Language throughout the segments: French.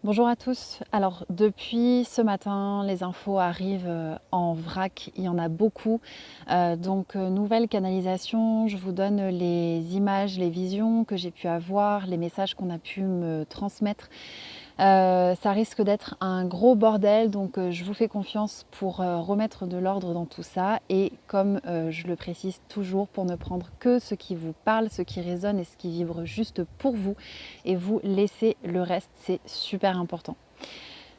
Bonjour à tous. Alors depuis ce matin, les infos arrivent en vrac, il y en a beaucoup. Nouvelle canalisation, je vous donne les images, les visions que j'ai pu avoir, les messages qu'on a pu me transmettre. Ça risque d'être un gros bordel, je vous fais confiance pour remettre de l'ordre dans tout ça et comme je le précise toujours, pour ne prendre que ce qui vous parle, ce qui résonne et ce qui vibre juste pour vous et vous laisser le reste, c'est super important.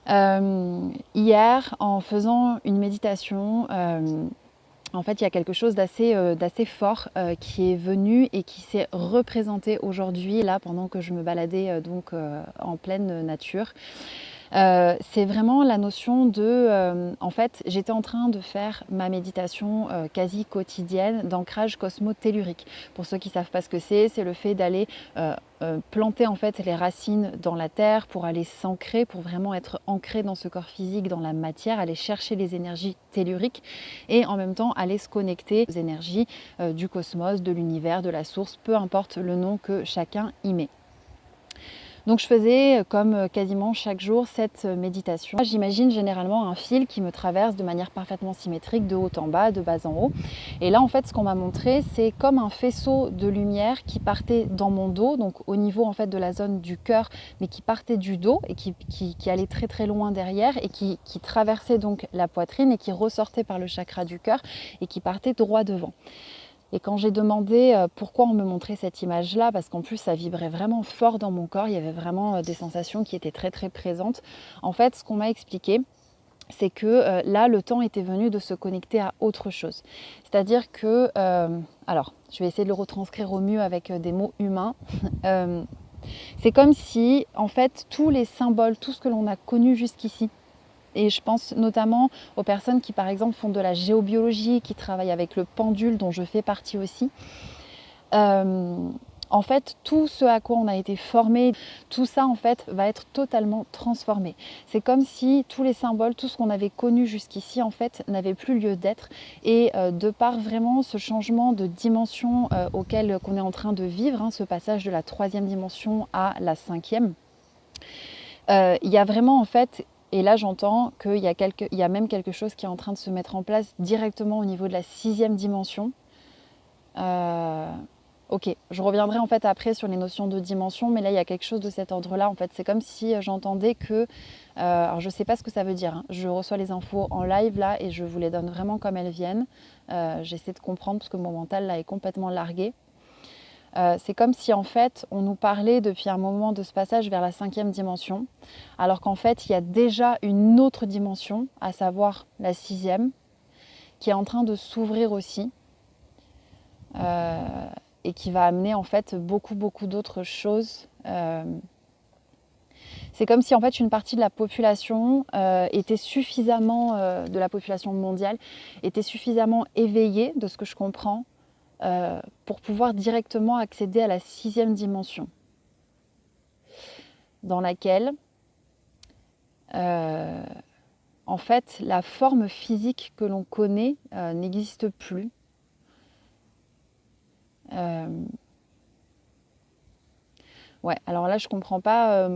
Hier, en faisant une méditation, en fait, il y a quelque chose d'assez fort qui est venu et qui s'est représenté aujourd'hui, là, pendant que je me baladais en pleine nature. C'est vraiment la notion de, en fait, j'étais en train de faire ma méditation quasi quotidienne d'ancrage cosmotellurique. Pour ceux qui ne savent pas ce que c'est le fait d'aller planter en fait les racines dans la terre pour aller s'ancrer, pour vraiment être ancré dans ce corps physique, dans la matière, aller chercher les énergies telluriques et en même temps aller se connecter aux énergies du cosmos, de l'univers, de la source, peu importe le nom que chacun y met. Donc je faisais comme quasiment chaque jour cette méditation. J'imagine généralement un fil qui me traverse de manière parfaitement symétrique de haut en bas, de bas en haut. Et là en fait ce qu'on m'a montré c'est comme un faisceau de lumière qui partait dans mon dos, donc au niveau en fait de la zone du cœur, mais qui partait du dos et qui allait très très loin derrière et qui traversait donc la poitrine et qui ressortait par le chakra du cœur et qui partait droit devant. Et quand j'ai demandé pourquoi on me montrait cette image-là, parce qu'en plus ça vibrait vraiment fort dans mon corps, il y avait vraiment des sensations qui étaient très très présentes. En fait, ce qu'on m'a expliqué, c'est que là, le temps était venu de se connecter à autre chose. C'est-à-dire que, alors, je vais essayer de le retranscrire au mieux avec des mots humains. C'est comme si, en fait, tous les symboles, tout ce que l'on a connu jusqu'ici, et je pense notamment aux personnes qui, par exemple, font de la géobiologie, qui travaillent avec le pendule, dont je fais partie aussi. En fait, tout ce à quoi on a été formé, tout ça, en fait, va être totalement transformé. C'est comme si tous les symboles, tout ce qu'on avait connu jusqu'ici, en fait, n'avait plus lieu d'être. Et de par vraiment ce changement de dimension auquel qu'on est en train de vivre, hein, ce passage de la 3e dimension à la 5e, il y a vraiment, en fait, et là j'entends qu'il y a même quelque chose qui est en train de se mettre en place directement au niveau de la 6e dimension. Ok, je reviendrai en fait après sur les notions de dimension, mais là il y a quelque chose de cet ordre-là. En fait, c'est comme si j'entendais que, alors je sais pas ce que ça veut dire, hein. Je reçois les infos en live là et je vous les donne vraiment comme elles viennent. J'essaie de comprendre parce que mon mental là est complètement largué. C'est comme si en fait on nous parlait depuis un moment de ce passage vers la 5e dimension, alors qu'en fait il y a déjà une autre dimension, à savoir la 6e, qui est en train de s'ouvrir aussi et qui va amener en fait beaucoup d'autres choses. C'est comme si en fait une partie de la population était suffisamment, de la population mondiale, était suffisamment éveillée, de ce que je comprends, pour pouvoir directement accéder à la 6e dimension, dans laquelle en fait la forme physique que l'on connaît n'existe plus. Ouais, alors là je comprends pas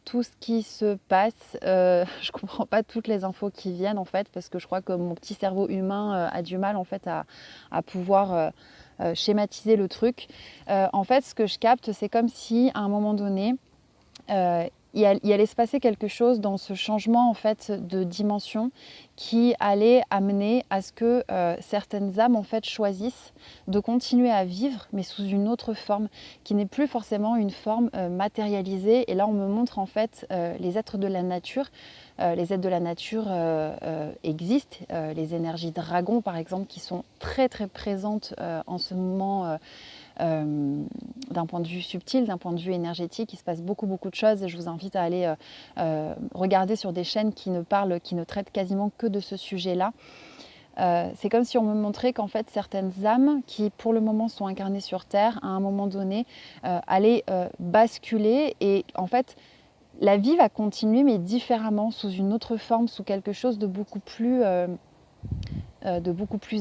tout ce qui se passe, je comprends pas toutes les infos qui viennent en fait, parce que je crois que mon petit cerveau humain a du mal en fait à pouvoir schématiser le truc. En fait, ce que je capte, c'est comme si à un moment donné, il allait se passer quelque chose dans ce changement en fait de dimension qui allait amener à ce que certaines âmes en fait choisissent de continuer à vivre mais sous une autre forme qui n'est plus forcément une forme matérialisée. Et là on me montre en fait les êtres de la nature. Les êtres de la nature existent, les énergies dragons par exemple qui sont très très présentes en ce moment. D'un point de vue subtil, d'un point de vue énergétique, il se passe beaucoup de choses et je vous invite à aller regarder sur des chaînes qui ne traitent quasiment que de ce sujet-là. C'est comme si on me montrait qu'en fait certaines âmes qui pour le moment sont incarnées sur Terre, à un moment donné, allaient basculer et en fait la vie va continuer mais différemment, sous une autre forme, sous quelque chose de beaucoup plus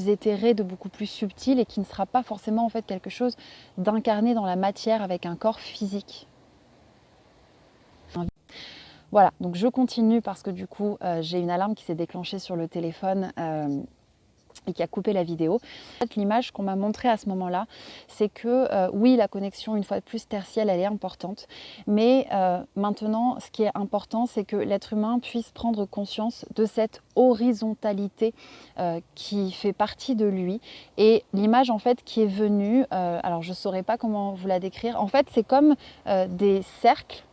éthéré, de beaucoup plus subtil et qui ne sera pas forcément en fait quelque chose d'incarné dans la matière avec un corps physique. Voilà, donc je continue parce que du coup, j'ai une alarme qui s'est déclenchée sur le téléphone et qui a coupé la vidéo. En fait, l'image qu'on m'a montrée à ce moment-là, c'est que oui, la connexion, une fois de plus, tertielle, elle est importante. Mais maintenant, ce qui est important, c'est que l'être humain puisse prendre conscience de cette horizontalité qui fait partie de lui. Et l'image, en fait, qui est venue, alors je ne saurais pas comment vous la décrire. En fait, c'est comme des cercles.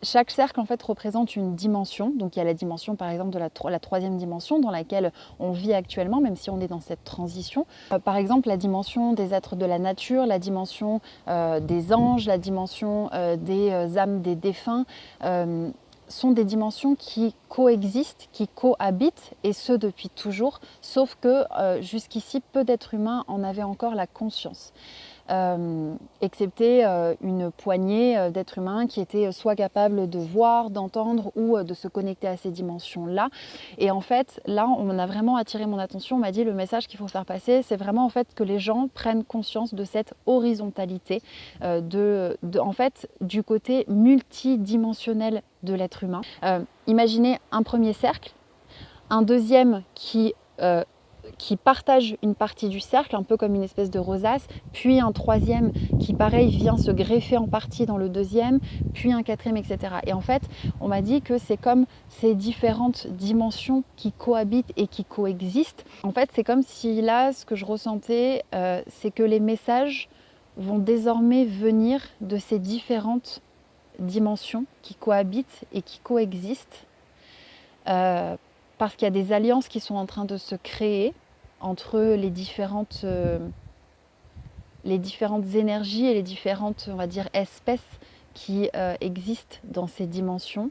Chaque cercle en fait représente une dimension. Donc il y a la dimension par exemple de la troisième dimension dans laquelle on vit actuellement, même si on est dans cette transition. Par exemple la dimension des êtres de la nature, la dimension des anges, la dimension des âmes des défunts sont des dimensions qui coexistent, qui cohabitent, et ce depuis toujours, sauf que jusqu'ici peu d'êtres humains en avaient encore la conscience. Excepté une poignée d'êtres humains qui étaient soit capables de voir, d'entendre ou de se connecter à ces dimensions-là. Et en fait, là, on a vraiment attiré mon attention. On m'a dit le message qu'il faut faire passer, c'est vraiment en fait que les gens prennent conscience de cette horizontalité, en fait, du côté multidimensionnel de l'être humain. Imaginez un premier cercle, un deuxième qui partage une partie du cercle, un peu comme une espèce de rosace, puis un troisième qui, pareil, vient se greffer en partie dans le deuxième, puis un quatrième, etc. Et en fait, on m'a dit que c'est comme ces différentes dimensions qui cohabitent et qui coexistent. En fait, c'est comme si là, ce que je ressentais, c'est que les messages vont désormais venir de ces différentes dimensions qui cohabitent et qui coexistent. Parce qu'il y a des alliances qui sont en train de se créer entre les différentes énergies et les différentes, on va dire, espèces qui existent dans ces dimensions.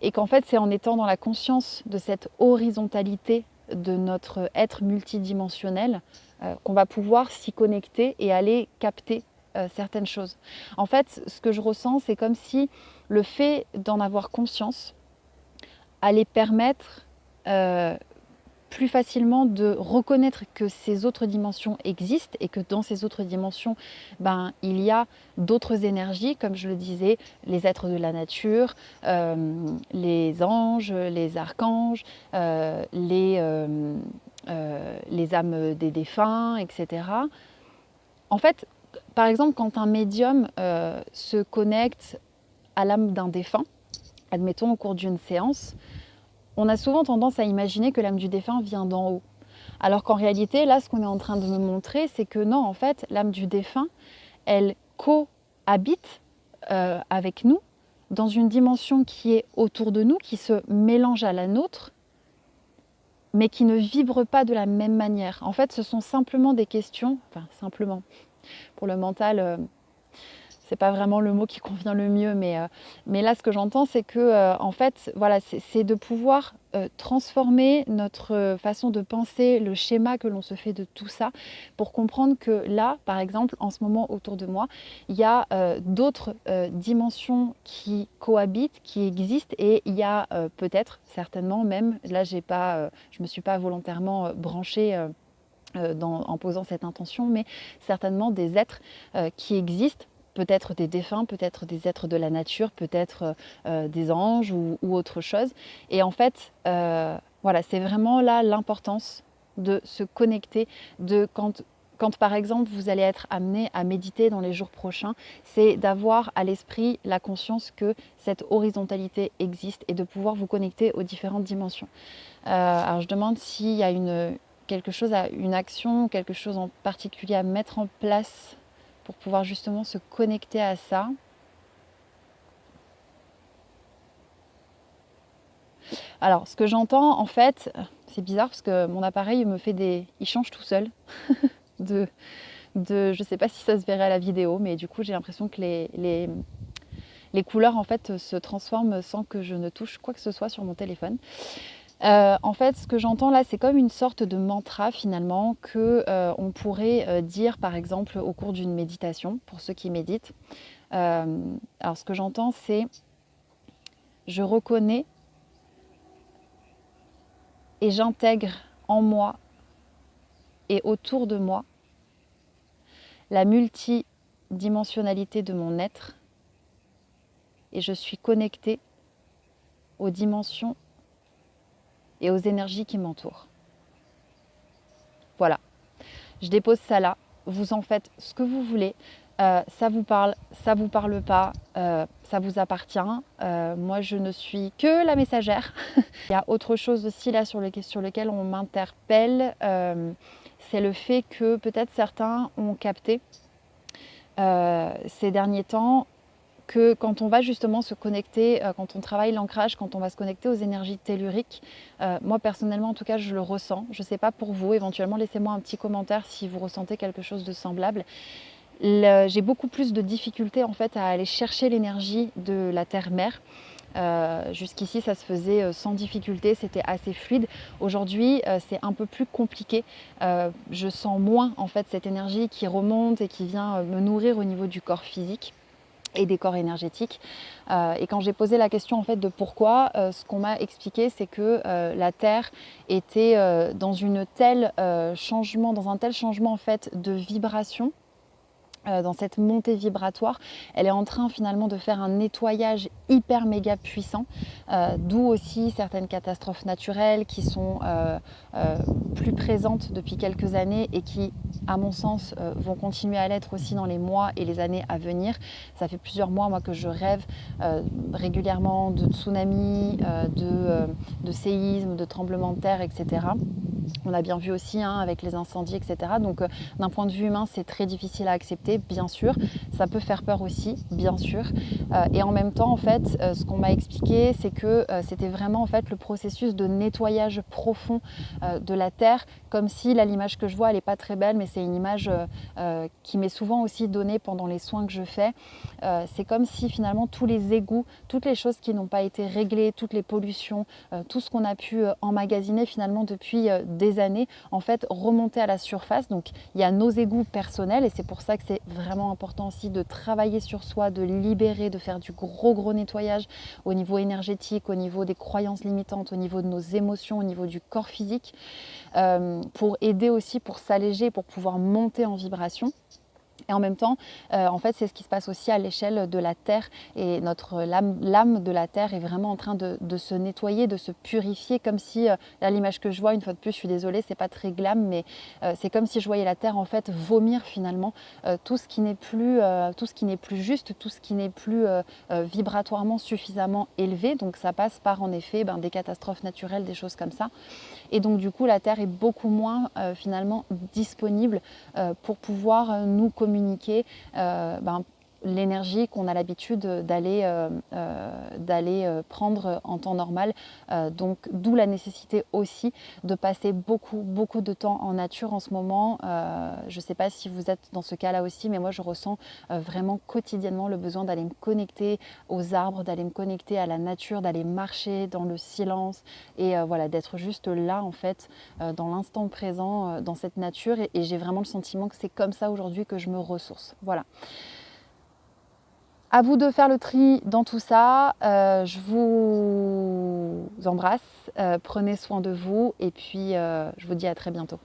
Et qu'en fait, c'est en étant dans la conscience de cette horizontalité de notre être multidimensionnel qu'on va pouvoir s'y connecter et aller capter certaines choses. En fait, ce que je ressens, c'est comme si le fait d'en avoir conscience allait permettre plus facilement de reconnaître que ces autres dimensions existent et que dans ces autres dimensions, il y a d'autres énergies, comme je le disais, les êtres de la nature, les anges, les archanges, les âmes des défunts, etc. En fait, par exemple, quand un médium se connecte à l'âme d'un défunt, admettons au cours d'une séance, on a souvent tendance à imaginer que l'âme du défunt vient d'en haut. Alors qu'en réalité, là, ce qu'on est en train de me montrer, c'est que non, en fait, l'âme du défunt, elle cohabite avec nous dans une dimension qui est autour de nous, qui se mélange à la nôtre, mais qui ne vibre pas de la même manière. En fait, ce sont simplement des questions, enfin simplement, pour le mental, c'est pas vraiment le mot qui convient le mieux, mais là ce que j'entends c'est que en fait voilà, c'est de pouvoir transformer notre façon de penser, le schéma que l'on se fait de tout ça, pour comprendre que là par exemple en ce moment autour de moi il y a d'autres dimensions qui cohabitent, qui existent, et il y a peut-être certainement même, là je me suis pas volontairement branchée en posant cette intention, mais certainement des êtres qui existent, peut-être des défunts, peut-être des êtres de la nature, peut-être des anges ou autre chose. Et en fait, voilà, c'est vraiment là l'importance de se connecter, quand par exemple vous allez être amené à méditer dans les jours prochains, c'est d'avoir à l'esprit la conscience que cette horizontalité existe et de pouvoir vous connecter aux différentes dimensions. Alors je demande s'il y a une action, quelque chose en particulier à mettre en place pour pouvoir justement se connecter à ça. Alors, ce que j'entends, en fait, c'est bizarre parce que mon appareil il change tout seul. Je ne sais pas si ça se verrait à la vidéo, mais du coup, j'ai l'impression que les couleurs, en fait, se transforment sans que je ne touche quoi que ce soit sur mon téléphone. En fait, ce que j'entends là, c'est comme une sorte de mantra finalement que on pourrait dire par exemple au cours d'une méditation, pour ceux qui méditent. Alors ce que j'entends, c'est je reconnais et j'intègre en moi et autour de moi la multidimensionnalité de mon être et je suis connectée aux dimensions et aux énergies qui m'entourent. Voilà, je dépose ça là, vous en faites ce que vous voulez. Ça vous parle, ça vous parle pas, ça vous appartient. Moi, je ne suis que la messagère. Il y a autre chose aussi là sur lequel on m'interpelle, c'est le fait que peut-être certains ont capté ces derniers temps que quand on va justement se connecter, quand on travaille l'ancrage, quand on va se connecter aux énergies telluriques, moi personnellement en tout cas je le ressens, je ne sais pas pour vous, éventuellement laissez-moi un petit commentaire si vous ressentez quelque chose de semblable. J'ai beaucoup plus de difficultés en fait à aller chercher l'énergie de la terre-mère. Jusqu'ici ça se faisait sans difficulté, c'était assez fluide. Aujourd'hui c'est un peu plus compliqué. Je sens moins en fait cette énergie qui remonte et qui vient me nourrir au niveau du corps physique et des corps énergétiques. Et quand j'ai posé la question en fait de pourquoi, ce qu'on m'a expliqué c'est que la Terre était dans un tel changement en fait de vibration, dans cette montée vibratoire, elle est en train finalement de faire un nettoyage hyper méga puissant, d'où aussi certaines catastrophes naturelles qui sont plus présentes depuis quelques années et qui, à mon sens, vont continuer à l'être aussi dans les mois et les années à venir. Ça fait plusieurs mois moi que je rêve régulièrement de tsunamis, de séismes, de tremblements de terre, etc. On a bien vu aussi avec les incendies, etc. Donc d'un point de vue humain, c'est très difficile à accepter, bien sûr. Ça peut faire peur aussi, bien sûr. Et en même temps, en fait, ce qu'on m'a expliqué, c'est que c'était vraiment en fait le processus de nettoyage profond de la Terre, comme si, là, l'image que je vois, elle n'est pas très belle, mais c'est une image qui m'est souvent aussi donnée pendant les soins que je fais. C'est comme si finalement tous les égouts, toutes les choses qui n'ont pas été réglées, toutes les pollutions, tout ce qu'on a pu emmagasiner finalement depuis des années, en fait, remonter à la surface. Donc, il y a nos égouts personnels et c'est pour ça que c'est vraiment important aussi de travailler sur soi, de libérer, de faire du gros nettoyage au niveau énergétique, au niveau des croyances limitantes, au niveau de nos émotions, au niveau du corps physique, pour aider aussi, pour s'alléger, pour pouvoir monter en vibration. Et en même temps, en fait, c'est ce qui se passe aussi à l'échelle de la Terre. Et l'âme de la Terre est vraiment en train de se nettoyer, de se purifier, comme si, là, l'image que je vois, une fois de plus, je suis désolée, c'est pas très glam, mais c'est comme si je voyais la Terre en fait vomir finalement tout ce qui n'est plus, juste, tout ce qui n'est plus vibratoirement suffisamment élevé. Donc ça passe par en effet des catastrophes naturelles, des choses comme ça. Et donc du coup, la Terre est beaucoup moins finalement disponible pour pouvoir nous communiquer l'énergie qu'on a l'habitude d'aller prendre en temps normal. Donc d'où la nécessité aussi de passer beaucoup de temps en nature en ce moment. Je ne sais pas si vous êtes dans ce cas-là aussi, mais moi je ressens vraiment quotidiennement le besoin d'aller me connecter aux arbres, d'aller me connecter à la nature, d'aller marcher dans le silence et voilà, d'être juste là en fait, dans l'instant présent, dans cette nature. Et j'ai vraiment le sentiment que c'est comme ça aujourd'hui que je me ressource. Voilà. À vous de faire le tri dans tout ça. Je vous embrasse, prenez soin de vous et puis je vous dis à très bientôt.